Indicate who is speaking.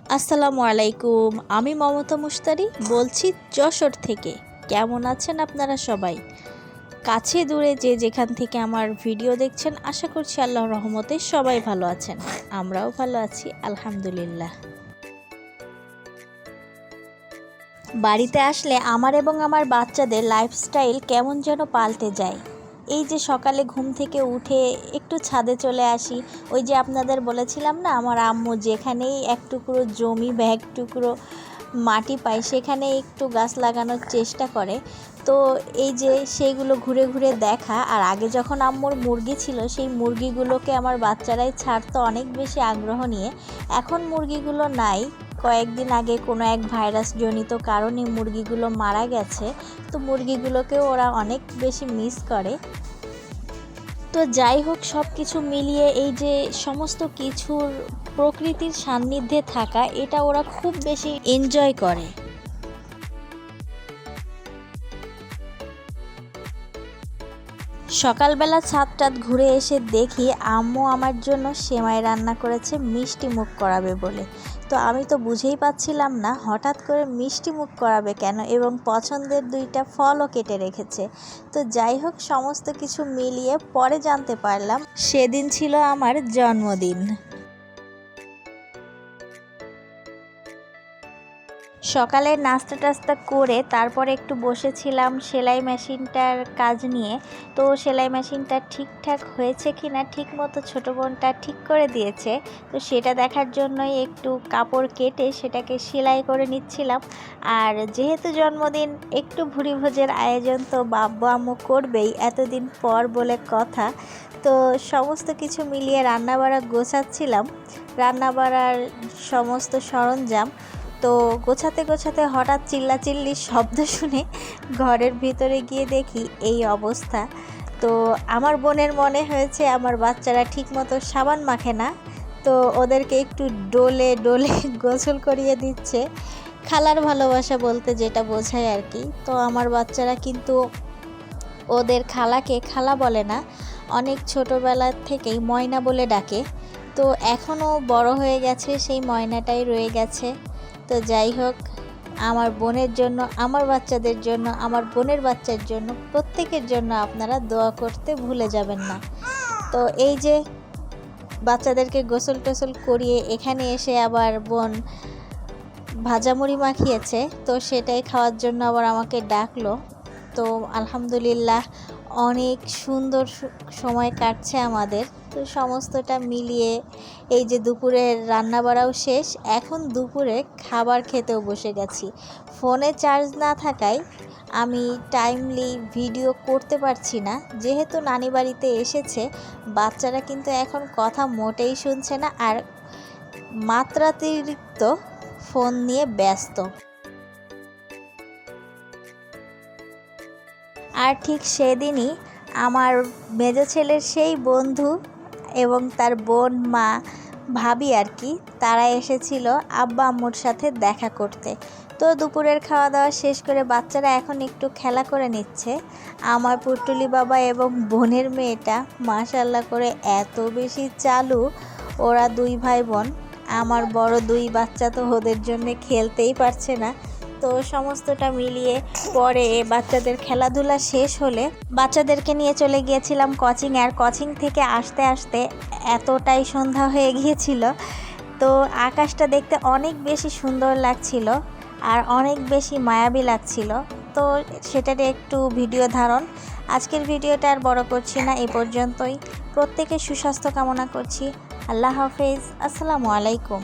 Speaker 1: আসসালামু আলাইকুম। আমি মমতা মুশতারি বলছি যশোর থেকে। কেমন আছেন আপনারা সবাই? কাছে দূরে যে যেখান থেকে আমার ভিডিও দেখছেন, আশা করছি আল্লাহর রহমতে সবাই ভালো আছেন। আমরাও ভালো আছি আলহামদুলিল্লাহ। বাড়িতে আসলে আমার এবং আমার বাচ্চাদের লাইফস্টাইল কেমন যেন পাল্টে যায়। এই যে সকালে ঘুম থেকে উঠে একটু ছাদে চলে আসি, ওই যে আপনাদের বলেছিলাম না, আমার আম্মু যেখানেই এক টুকরো জমি বা এক টুকরো মাটি পায় সেখানে একটু গাছ লাগানোর চেষ্টা করে। তো এই যে সেইগুলো ঘুরে ঘুরে দেখা, আর আগে যখন আম্মুর মুরগি ছিল সেই মুরগিগুলোকে আমার বাচ্চারাই ছাড়তো অনেক বেশি আগ্রহ নিয়ে। এখন মুরগিগুলো নাই, কয়েকদিন আগে কোনো এক ভাইরাসজনিত কারণে মুরগিগুলো মারা গেছে। তো মুরগিগুলোকেও ওরা অনেক বেশি মিস করে। তো যাই হোক, সব কিছু মিলিয়ে এই যে সমস্ত কিছুর প্রকৃতির সান্নিধ্যে থাকা, এটা ওরা খুব বেশি এনজয় করে। সকালবেলা ছাদ ঘুরে এসে দেখি আম্মু আমার জন্য সেমাই রান্না করেছে মিষ্টি মুখ করাবে বলে। তো আমি তো বুঝেই পাচ্ছিলাম না হঠাৎ করে মিষ্টি মুখ করাবে কেন, এবং পছন্দের 2টা ফলও কেটে রেখেছে। তো যাই হোক, সমস্ত কিছু মিলিয়ে পরে জানতে পারলাম সেদিন ছিল আমার জন্মদিন। সকালে নাস্তা টাস্তা করে তারপরে একটু বসেছিলাম সেলাই মেশিনটার কাজ নিয়ে। তো সেলাই মেশিনটা ঠিকঠাক হয়েছে কিনা ঠিক মতো ছোটো বোনটা ঠিক করে দিয়েছে। তো সেটা দেখার জন্যই একটু কাপড় কেটে সেটাকে সেলাই করে নিচ্ছিলাম। আর যেহেতু জন্মদিন, একটু ভুরি ভোজের আয়োজন তো বাব্বু আম্মু করবেই, এতদিন পর বলে কথা। তো সমস্ত কিছু মিলিয়ে রান্নাবাড়া গোছাচ্ছিলাম, রান্নাবাড়ার সমস্ত সরঞ্জাম। তো গোছাতে গোছাতে হঠাৎ চিল্লাচিল্লির শব্দ শুনে ঘরের ভিতরে গিয়ে দেখি এই অবস্থা। তো আমার বোনের মনে হয়েছে আমার বাচ্চারা ঠিকমতো সাবান মাখে না, তো ওদেরকে একটু ডোলে ডোলে গোসল করিয়ে দিচ্ছে। খালার ভালোবাসা বলতে যেটা বোঝায় আর কি। তো আমার বাচ্চারা কিন্তু ওদের খালাকে খালা বলে না, অনেক ছোটোবেলা থেকেই ময়না বলে ডাকে। তো এখনও বড় হয়ে গেছে, সেই ময়নাটাই রয়ে গেছে। তো যাই হোক, আমার বোনের জন্য, আমার বাচ্চাদের জন্য, আমার বোনের বাচ্চার জন্য, প্রত্যেকের জন্য আপনারা দোয়া করতে ভুলে যাবেন না। তো এই যে বাচ্চাদেরকে গোসল টোসল করিয়ে এখানে এসে আবার বোন ভাজামুড়ি মাখিয়েছে, তো সেটাই খাওয়ার জন্য আবার আমাকে ডাকলো। তো আলহামদুলিল্লাহ অনেক সুন্দর সময় কাটছে আমাদের। তো সমস্তটা মিলিয়ে এই যে দুপুরের রান্নাবাড়াও শেষ, এখন দুপুরে খাবার খেতেও বসে গেছি। ফোনে চার্জ না থাকায় আমি টাইমলি ভিডিও করতে পারছি না। যেহেতু নানি বাড়িতে এসেছে, বাচ্চারা কিন্তু এখন কথা মোটেই শুনছে না, আর মাত্রাতিরিক্ত ফোন নিয়ে ব্যস্ত। আর ঠিক সেদিনই আমার মেজো ছেলের সেই বন্ধু এবং তার বোন, মা, ভাবি আর কি, তারা এসেছিল আব্বা আম্মুর সাথে দেখা করতে। তো দুপুরের খাওয়া দাওয়া শেষ করে বাচ্চারা এখন একটু খেলা করে নিচ্ছে। আমার পুটুলি বাবা এবং বোনের মেয়েটা মাশাল্লাহ করে এত বেশি চালু, ওরা 2 ভাই বোন। আমার বড় 2 বাচ্চা তো ওদের জন্য খেলতেই পারছে না। তো সমস্তটা মিলিয়ে পরে বাচ্চাদের খেলাধুলা শেষ হলে বাচ্চাদেরকে নিয়ে চলে গিয়েছিলাম কোচিং। আর কোচিং থেকে আসতে আসতে এতটাই সন্ধ্যা হয়ে গিয়েছিল। তো আকাশটা দেখতে অনেক বেশি সুন্দর লাগছিল আর অনেক বেশি মায়াবী লাগছিল। তো সেটারই একটু ভিডিও ধারণ। আজকের ভিডিওটা আর বড় করছি না, এই পর্যন্তই। প্রত্যেকের সুস্বাস্থ্য কামনা করছি। আল্লাহ হাফেজ, আসসালামু আলাইকুম।